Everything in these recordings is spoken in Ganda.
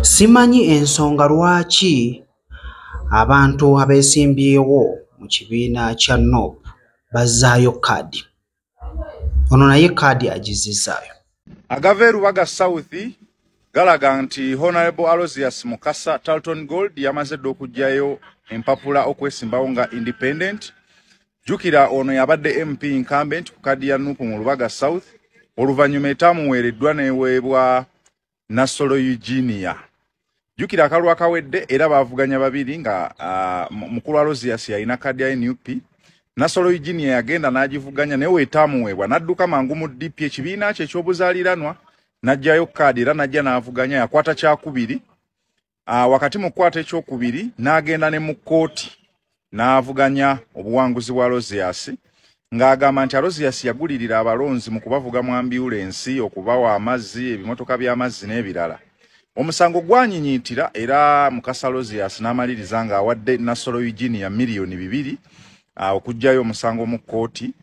Simanyi ensonga lwaki abantu abeesimbyewo mu kibiina kya NOP bazzaayo kkaadi. Ono naye kkaadi agizzizaayo. Agava e Lubaga South galaga nti Honorable Aloysius Mukasa Tarleton Gold yamaze dda okuggyayo empapula okwesimbawo nga independent. Jukira ono yabadde MP incumbent ku kkaadi ya NUP mu Lubaga South, oluvannyuma etaamuweereddwa n'eweebwa Nassolo Eugenia. Jukira akalulu akawedde era baavuganya babiri nga mukulu Aloysius yalina kkaadi ya NUP. Nassolo Eugenia yagenda n'agivuganya naye weetaamuweebwa n'adduka mangu mu DP ekibiina kye ekyobuzaaliranwa n'aggyayo kkaadi era n'ajja n'avuganya yakwata kyakubiri. Wakati mu kukwata ekyokubiri n'agenda ne mu kkooti n'avuganya obuwanguzi bwa Aloysius ng'agamba nti Aloysius yagulirira abalonzi mu kubavuga mu ambulensi, okubawa amazzi, ebimotoka by'amazzi n'ebirala. Omusango gwanyinyitira era Mukasa Aloysius n'amaliriza ng'awadde Nassolo Eugenia miliyoni 2 okuggyayo omusango mu kkooti.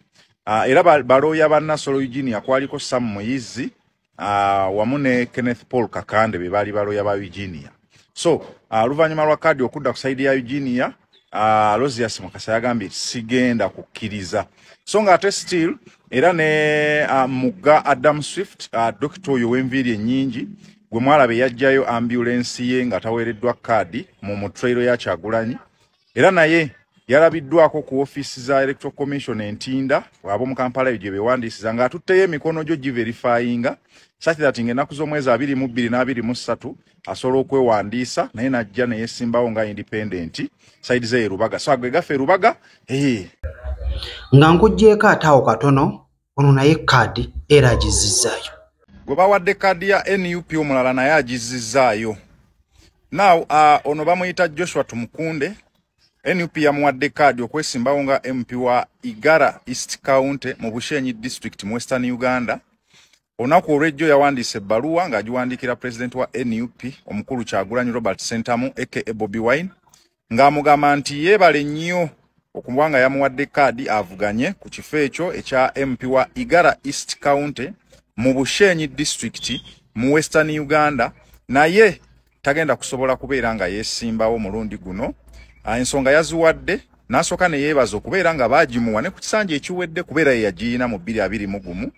Era balooya ba Nassolo Eugenia kwaliko Sam Muyizi wamu ne Kenneth Paul Kakande be baali balooya ba Eugenia. So oluvannyuma lwa kkaadi okudda ku sayidi ya Eugenia, Aloysius Mukasa yagambye sigenda kukkiriza. So ng'ate still era ne Mugga Adam Swift Dr. oyo w'enviiri ennyingi gwe mwalabe yajjayo ambulensi ye nga taweereddwa kkaadi mu mutrailo ya Kyagulanyi, era naye yalabiddwako ku ofiisi za Electoral Commission Entinda ab'omu Kampala gye beewandiisiza ng'atutteyo emikono gyo giverifyinga such that ng'ennaku z'omwezi 22 na 23 asobola okwewandiisa naye n'ajja ne yeesimbawo nga independent sayidi ze Lubaga. So agwe gaffe Lubaga nga nkuggyeko ataawo katono, ono naye kkaadi era agizzizaayo. Gwe bawadde kkaadi ya NUP omulala naye agizzizaayo. Now ono bamuyita Joshua Tumukunde. NUP yamuwadde kkaadi okwesimbawo nga MP wa Igara East County mu Bushenyi District mu Western Uganda. Olunaku olw'ejjo yawandiise ebbaluwa ng'agiwandiikira President wa NUP omukulu Kyagulanyi Robert Sentamu aka Bobi Wine ng'amugamba nti yeebale nnyo okuba nga yamuwadde kkaadi avuganye ku kifo ekyo ekya MP wa Igara East County mu Bushenyi District mu Western Uganda, naye tagenda kusobola kubeera nga yeesimbawo mulundi guno. Ensonga yaziwadde n'asooka ne yeebaza okubeera nga baagimuwa ne ku kisanja ekiwedde kubeera ye yagiina mu 2021.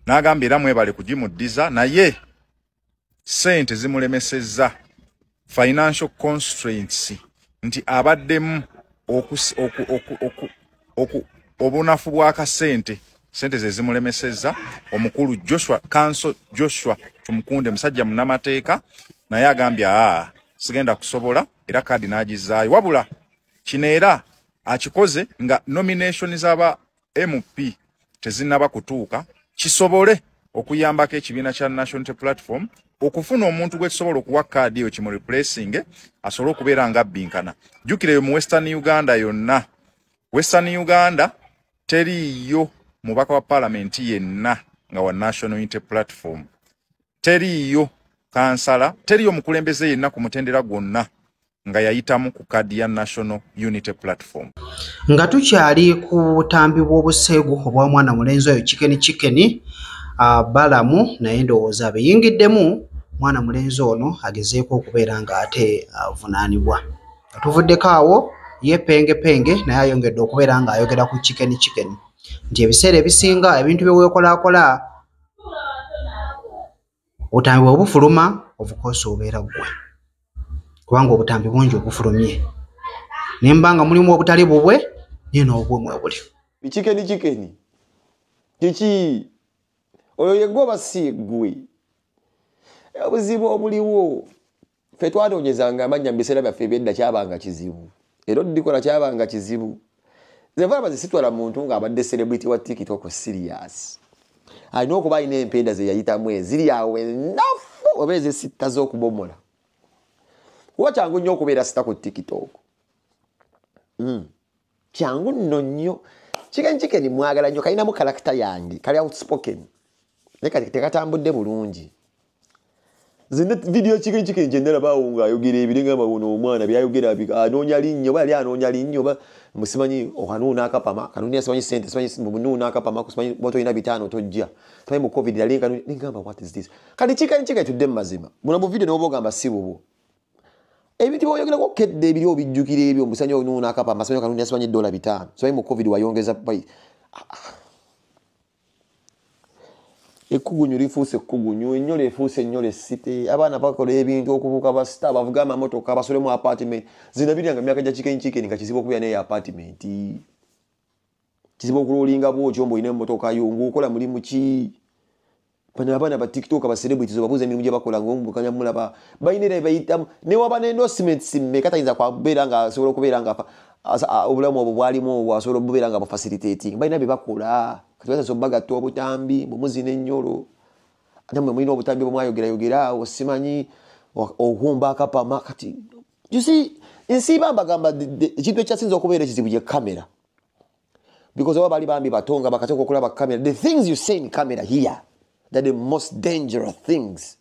N'agamba era mwebale kugimuddiza naye ssente zimulemesezza, financial constraints, nti abaddemu obunafu bw'akasente, sente ze zimulemesezza. Omukulu Joshua Tumukunde musajja munnamateeka naye agambye sigenda kusobola era kkaadi n'agizzaayo, wabula kino era akikoze nga nomination z'aba MP tezinnaba kutuuka kisobole okuyambako ekibiina kya National Unity Platform okufuna omuntu gwe kisobola okuwa kkaadi eyo kimu replacing asobole okubeera nga bbinkana. Jjukireyo mu Western Uganda yonna, Western Uganda teriiyo mubaka wa palamenti yenna nga wa National Unity Platform, teriiyo kansala, teriiyo mukulembeze yenna ku mutendera gwonna nga yayitamu ku kkaadi ya National Unity Platform. Nga tukyali ku butambi bw'obuseegu obwa mwana mulenzi oyo Chicken Balamu naye ndowooza abeyingiddemu mwana mulenzi ono agezeeko okubeera nga ate avunaanibwa. Tuvuddeko awo ye penge naye ayongedde okubeera nga ayogera ku Chicken nti ebiseera ebisinga ebintu bye weekolaakola obutambi bwe bufuluma obukoosi obeera ggwe, kubanga obutambi bungi obufulumye nemba nga mulimu obutali bubwe naye n'obubwe mwebuli. Chicken kiki oyo yegoba si ggwe. Obuzibu obuliwo ffe twanoonyezanga amanya mu biseera byaffe ebyedda kyabanga kizibu era oddikola kyabanga kizibu. Nze nva bazisitwala muntu ng'abadde celebrity wa TikTok serious, alina okuba alina empenda ze yayitamu eziri awo ennafu oba ezisitta z'okubomola. Kuba kyangu nnyo okubeera sita ku TikTok, kyangu nno nnyo. Chicken mwagala nnyo, kalinamu karakita yange, kali outspoken naye kati tekatambudde bulungi. Zine video chicken jendera baunga yogera ebiringa bawono omwana byayogera bika anonya linnyo bali anonya linnyo ba musimanyi okanuna akapama kanuni asimanyi sente simanyi mununa akapama kusimanyi boto ina bitano tojja simanyi mu covid yali kanuni ngamba what is this kali chicken tudde mazima muna mu video nobo gamba sibubo ebiti boyogera ko kedde ebiri obijjukire ebyo musanyo onuna akapama simanyi kanuni asimanyi $5 simanyi mu covid wayongeza pai ekugunyu lifuuse kugunyu ennyole efuuse ennyole site abaana bakola ebintu okubuuka ba star bavuga amamotoka basole mu apartment zina biranga myaka gya chicken nga kizibu okubeera n'eyo apartment kizibu okulolinga bw'okyombo olina emmotoka yo ng'okola mulimu ki bano abaana ba tiktok ba celebrities babuuza emirimu gye bakola ng'omubukanya mulaba balina era bayitamu ne waba n'endorsement mmeka tayinza kwabeera nga asobola okubeera nga obulamu obwo bwalimu bwasobola okubeera nga bufacilitating balina bye bakola kati so bagatta obutambi mumuzi n'ennyolo ate mwe mulina obutambi bwemwayogera osimanyi ohumba akapama kati you see nsiba mbagamba ekintu ekyasinza okubeera ekizibu ye kamera because oba bali bambi batonga bakateeka okulaba kamera the things you say in camera here that the most dangerous things